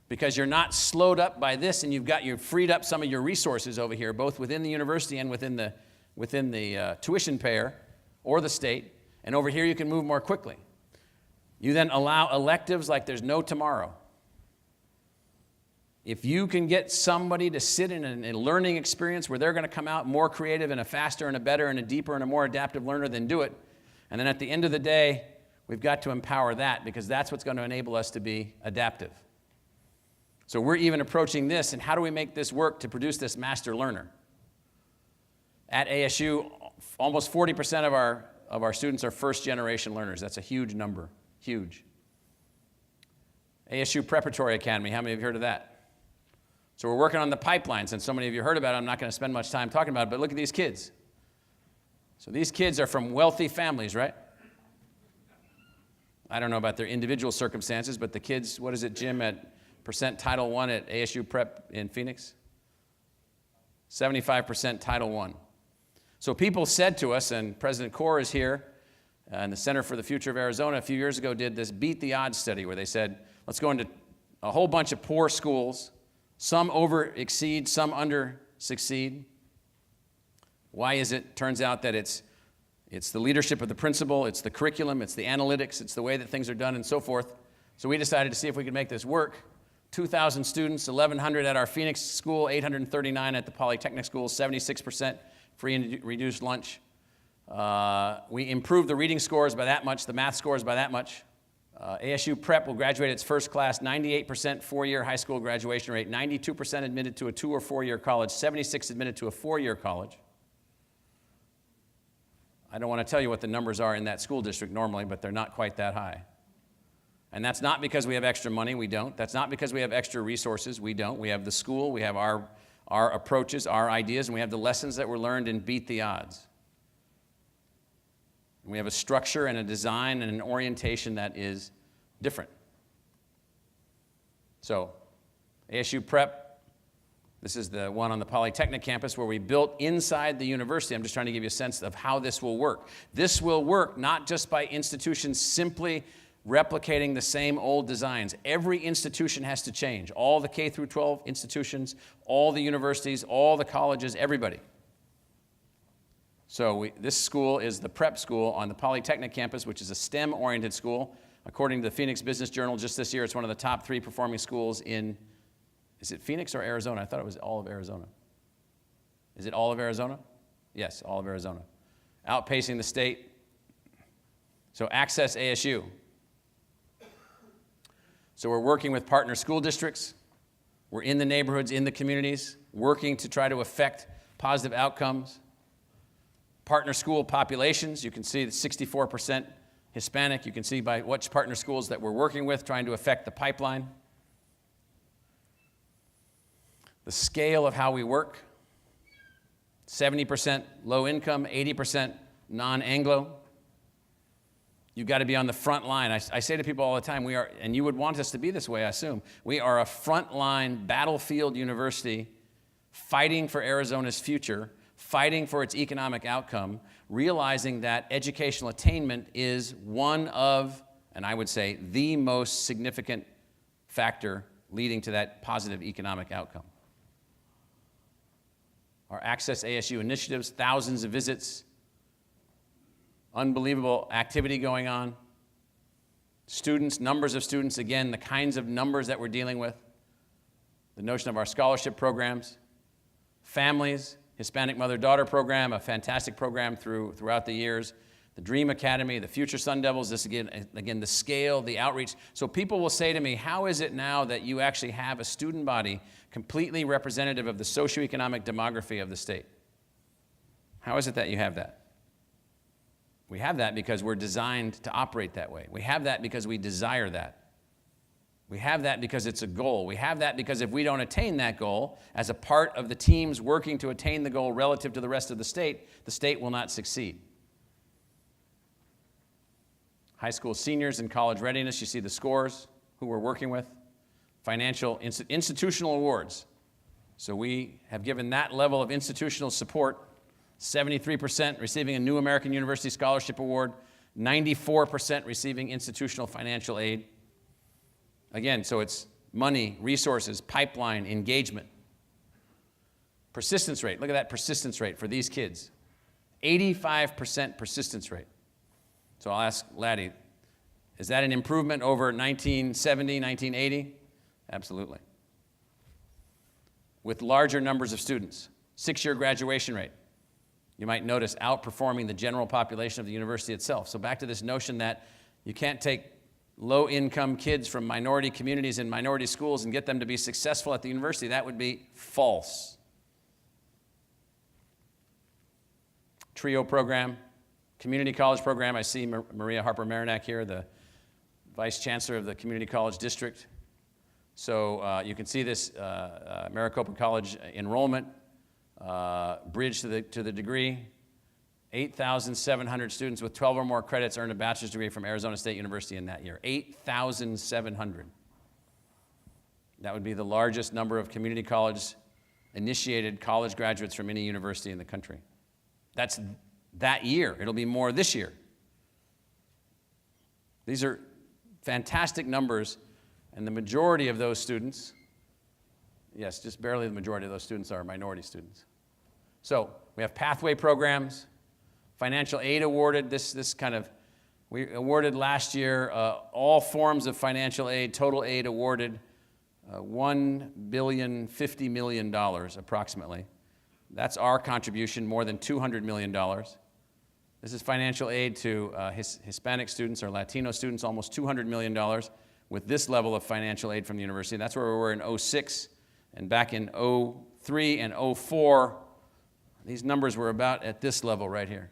Because you're not slowed up by this and you've freed up some of your resources over here, both within the university and within the tuition payer or the state, and over here you can move more quickly. You then allow electives like there's no tomorrow. If you can get somebody to sit in a learning experience where they're going to come out more creative and a faster and a better and a deeper and a more adaptive learner, then do it. And then at the end of the day, we've got to empower that because that's what's going to enable us to be adaptive. So we're even approaching this, and how do we make this work to produce this master learner? At ASU, almost 40% of our students are first-generation learners. That's a huge number, huge. ASU Preparatory Academy, how many of you heard of that? So we're working on the pipelines, and so many of you heard about it. I'm not going to spend much time talking about it, but look at these kids. So these kids are from wealthy families, right? I don't know about their individual circumstances, but the kids, what is it, Jim, at percent Title I at ASU Prep in Phoenix? 75% Title I. So people said to us, and President Kaur is here, and the Center for the Future of Arizona a few years ago did this Beat the Odds study where they said, let's go into a whole bunch of poor schools. Some over-exceed, some under-succeed. Why is it? Turns out that it's the leadership of the principal, it's the curriculum, it's the analytics, it's the way that things are done and so forth. So we decided to see if we could make this work. 2,000 students, 1,100 at our Phoenix school, 839 at the Polytechnic school, 76% free and reduced lunch. We improved the reading scores by that much, the math scores by that much. ASU Prep will graduate its first class, 98% 4-year high school graduation rate, 92% admitted to a 2- or 4-year college, 76% admitted to a 4-year college. I don't want to tell you what the numbers are in that school district normally, but they're not quite that high. And that's not because we have extra money, we don't. That's not because we have extra resources, we don't. We have the school, we have our approaches, our ideas, and we have the lessons that were learned in Beat the Odds. And we have a structure and a design and an orientation that is different. So, ASU Prep, this is the one on the Polytechnic campus where we built inside the university. I'm just trying to give you a sense of how this will work. This will work not just by institutions simply replicating the same old designs. Every institution has to change. All the K through 12 institutions, all the universities, all the colleges, everybody. So this school is the prep school on the Polytechnic campus, which is a STEM-oriented school. According to the Phoenix Business Journal, just this year, it's one of the top 3 performing schools in, is it Phoenix or Arizona? I thought it was all of Arizona. Is it all of Arizona? Yes, all of Arizona. Outpacing the state. So Access ASU. So we're working with partner school districts. We're in the neighborhoods, in the communities, working to try to affect positive outcomes. Partner school populations, you can see that 64% Hispanic. You can see by which partner schools that we're working with, trying to affect the pipeline. The scale of how we work, 70% low income, 80% non-Anglo. You've got to be on the front line. I say to people all the time, we are, and you would want us to be this way, I assume, we are a frontline battlefield university fighting for Arizona's future, fighting for its economic outcome, realizing that educational attainment is one of, and I would say, the most significant factor leading to that positive economic outcome. Our Access ASU initiatives, thousands of visits, unbelievable activity going on. Students, numbers of students, again, the kinds of numbers that we're dealing with. The notion of our scholarship programs. Families, Hispanic Mother-Daughter program, a fantastic program throughout the years. The Dream Academy, the Future Sun Devils, this again, the scale, the outreach. So people will say to me, how is it now that you actually have a student body completely representative of the socioeconomic demography of the state? How is it that you have that? We have that because we're designed to operate that way. We have that because we desire that. We have that because it's a goal. We have that because if we don't attain that goal, as a part of the teams working to attain the goal relative to the rest of the state will not succeed. High school seniors and college readiness, you see the scores, who we're working with. Financial institutional awards. So we have given that level of institutional support. 73% receiving a New American University Scholarship Award, 94% receiving institutional financial aid. Again, so it's money, resources, pipeline, engagement. Persistence rate, look at that persistence rate for these kids. 85% persistence rate. So I'll ask Laddie, is that an improvement over 1970, 1980? Absolutely. With larger numbers of students. 6-year graduation rate. You might notice outperforming the general population of the university itself. So back to this notion that you can't take low-income kids from minority communities and minority schools and get them to be successful at the university. That would be false. TRIO program, community college program. I see Maria Harper-Marinac here, the vice chancellor of the community college district. So you can see this Maricopa College enrollment. Bridge to the degree. 8,700 students with 12 or more credits earned a bachelor's degree from Arizona State University in that year. 8,700. That would be the largest number of community college initiated college graduates from any university in the country. That's that year. It'll be more this year. These are fantastic numbers, and the majority of those students, yes, just barely the majority of those students are minority students. So we have pathway programs, financial aid awarded. We awarded last year all forms of financial aid, total aid awarded $1.05 billion approximately. That's our contribution, more than $200 million. This is financial aid to Hispanic students or Latino students, almost $200 million with this level of financial aid from the university. That's where we were in 2006. And back in 2003 and 2004, these numbers were about at this level right here.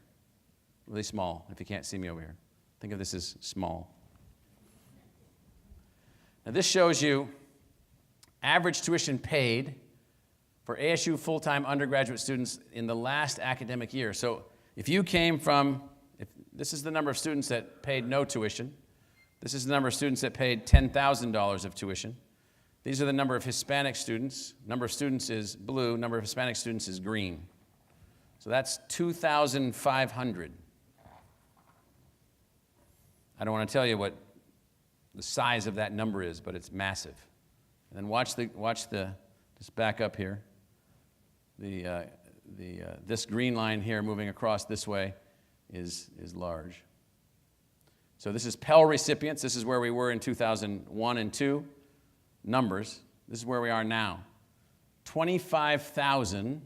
Really small, if you can't see me over here. Think of this as small. Now this shows you average tuition paid for ASU full-time undergraduate students in the last academic year. So if you came from, this is the number of students that paid no tuition. This is the number of students that paid $10,000 of tuition. These are the number of Hispanic students. Number of students is blue, number of Hispanic students is green. So that's 2,500. I don't want to tell you what the size of that number is, but it's massive. And then just back up here. This green line here moving across this way is large. So this is Pell recipients. This is where we were in 2001 and 2. Numbers. This is where we are now. 25,000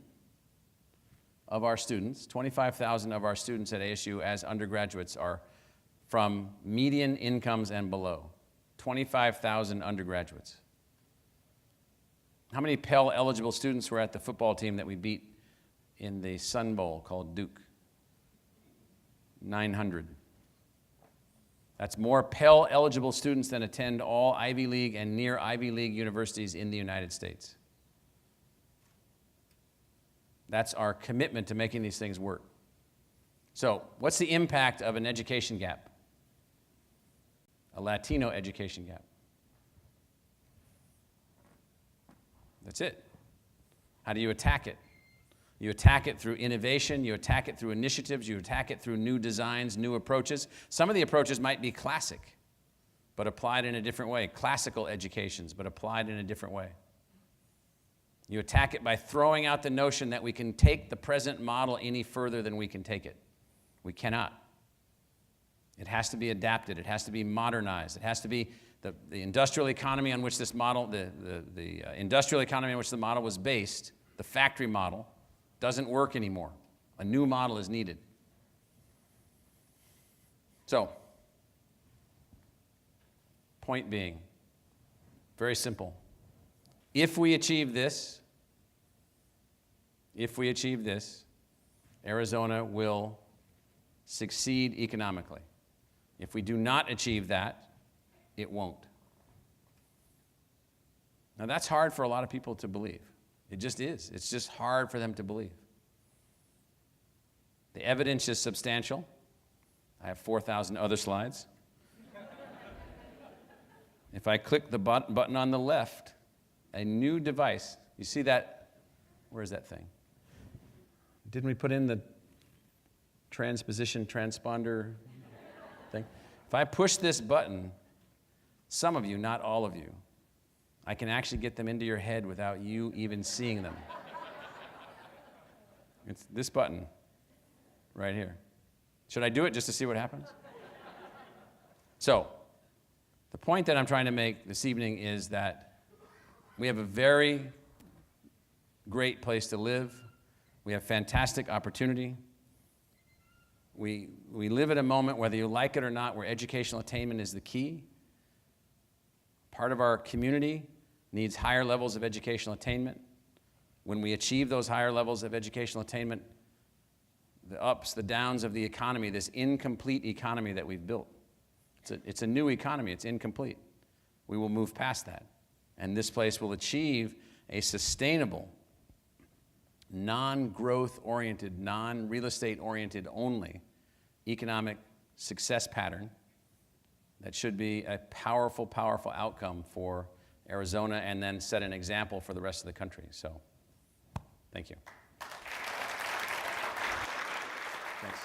of our students at ASU as undergraduates are from median incomes and below. 25,000 undergraduates. How many Pell eligible students were at the football team that we beat in the Sun Bowl called Duke? 900. That's more Pell eligible students than attend all Ivy League and near Ivy League universities in the United States. That's our commitment to making these things work. So, what's the impact of an education gap? a Latino education gap. That's it. How do you attack it? You attack it through innovation, you attack it through initiatives, you attack it through new designs, new approaches. Some of the approaches might be classic, but applied in a different way. Classical educations, but applied in a different way. You attack it by throwing out the notion that we can take the present model any further than we can take it. We cannot. It has to be adapted. It has to be modernized. It has to be the industrial economy on which this model, the industrial economy on which the model was based, the factory model, doesn't work anymore. A new model is needed. So, point being, very simple. If we achieve this, Arizona will succeed economically. If we do not achieve that, it won't. Now that's hard for a lot of people to believe. It just is. It's just hard for them to believe. The evidence is substantial. I have 4,000 other slides. If I click the button on the left, a new device, you see that? Where's that thing? Didn't we put in the transposition transponder thing? If I push this button, some of you, not all of you, I can actually get them into your head without you even seeing them. It's this button right here. Should I do it just to see what happens? So, the point that I'm trying to make this evening is that we have a very great place to live. We have fantastic opportunity. We live at a moment, whether you like it or not, where educational attainment is the key. Part of our community needs higher levels of educational attainment. When we achieve those higher levels of educational attainment, the ups, the downs of the economy, this incomplete economy that we've built, it's a new economy, it's incomplete. We will move past that. And this place will achieve a sustainable, non-growth oriented, non-real estate oriented only economic success pattern that should be a powerful, powerful outcome for Arizona and then set an example for the rest of the country. So, thank you. Thanks.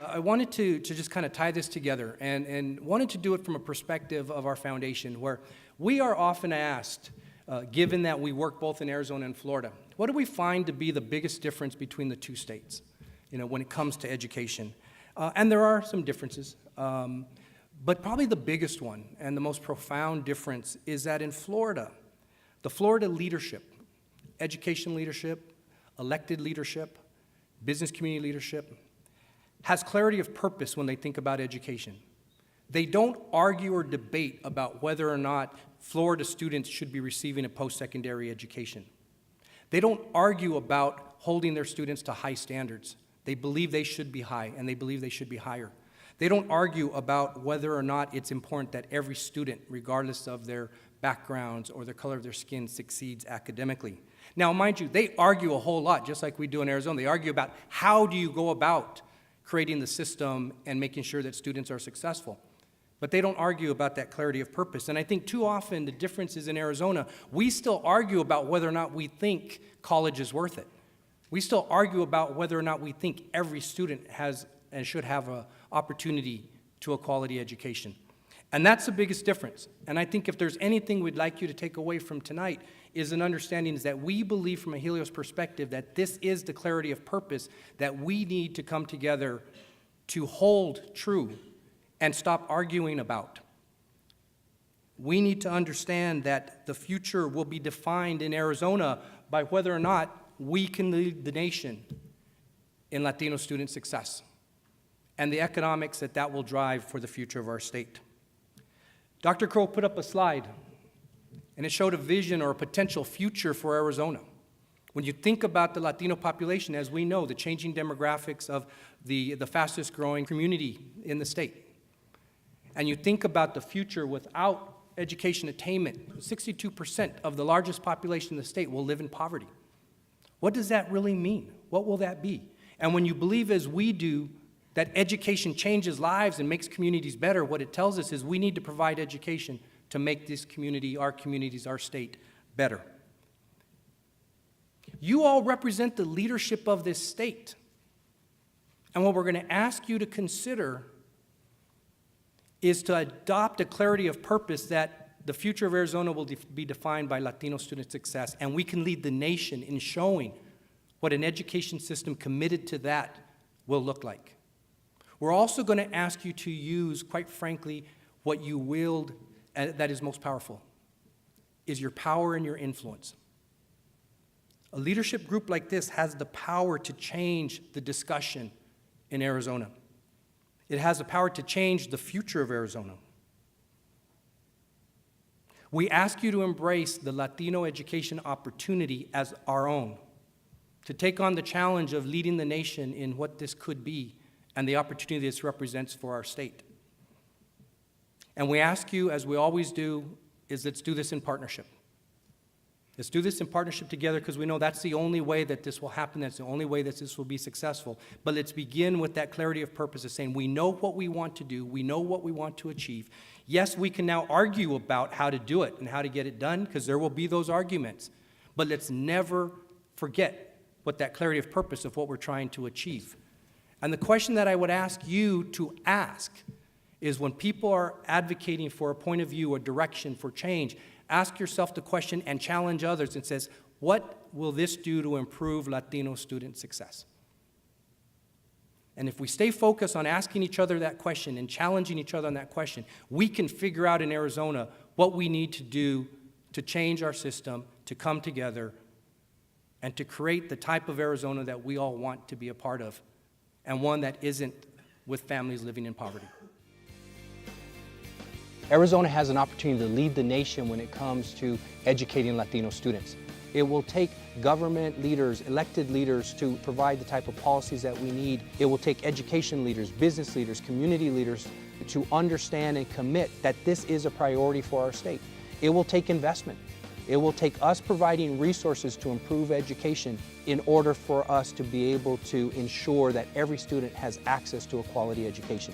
I wanted to just kind of tie this together and wanted to do it from a perspective of our foundation, where we are often asked, given that we work both in Arizona and Florida, what do we find to be the biggest difference between the two states, when it comes to education? And there are some differences, but probably the biggest one and the most profound difference is that in Florida, the Florida leadership, education leadership, elected leadership, business community leadership, has clarity of purpose when they think about education. They don't argue or debate about whether or not Florida students should be receiving a post-secondary education. They don't argue about holding their students to high standards. They believe they should be high, and they believe they should be higher. They don't argue about whether or not it's important that every student, regardless of their backgrounds or the color of their skin, succeeds academically. Now, mind you, they argue a whole lot, just like we do in Arizona. They argue about how do you go about creating the system and making sure that students are successful. But they don't argue about that clarity of purpose. And I think too often the difference is in Arizona, we still argue about whether or not we think college is worth it. We still argue about whether or not we think every student has and should have an opportunity to a quality education. And that's the biggest difference. And I think if there's anything we'd like you to take away from tonight is an understanding is that we believe from a Helios perspective that this is the clarity of purpose that we need to come together to hold true and stop arguing about. We need to understand that the future will be defined in Arizona by whether or not we can lead the nation in Latino student success and the economics that will drive for the future of our state. Dr. Crow put up a slide, and it showed a vision or a potential future for Arizona. When you think about the Latino population, as we know, the changing demographics of the fastest growing community in the state, and you think about the future without education attainment, 62% of the largest population in the state will live in poverty. What does that really mean? What will that be? And when you believe as we do that education changes lives and makes communities better, what it tells us is we need to provide education to make this community, our state, better. You all represent the leadership of this state. And what we're going to ask you to consider is to adopt a clarity of purpose that the future of Arizona will be defined by Latino student success, and we can lead the nation in showing what an education system committed to that will look like. We're also going to ask you to use, quite frankly, what you wield that is most powerful, is your power and your influence. A leadership group like this has the power to change the discussion in Arizona. It has the power to change the future of Arizona. We ask you to embrace the Latino education opportunity as our own, to take on the challenge of leading the nation in what this could be and the opportunity this represents for our state. And we ask you, as we always do, is let's do this in partnership. Let's do this in partnership together because we know that's the only way that this will happen. That's the only way that this will be successful. But let's begin with that clarity of purpose of saying we know what we want to do. We know what we want to achieve. Yes, we can now argue about how to do it and how to get it done because there will be those arguments. But let's never forget what that clarity of purpose of what we're trying to achieve. And the question that I would ask you to ask is when people are advocating for a point of view, a direction for change, ask yourself the question and challenge others and says, what will this do to improve Latino student success? And if we stay focused on asking each other that question and challenging each other on that question, we can figure out in Arizona what we need to do to change our system, to come together, and to create the type of Arizona that we all want to be a part of, and one that isn't with families living in poverty. Arizona has an opportunity to lead the nation when it comes to educating Latino students. It will take government leaders, elected leaders to provide the type of policies that we need. It will take education leaders, business leaders, community leaders to understand and commit that this is a priority for our state. It will take investment. It will take us providing resources to improve education in order for us to be able to ensure that every student has access to a quality education.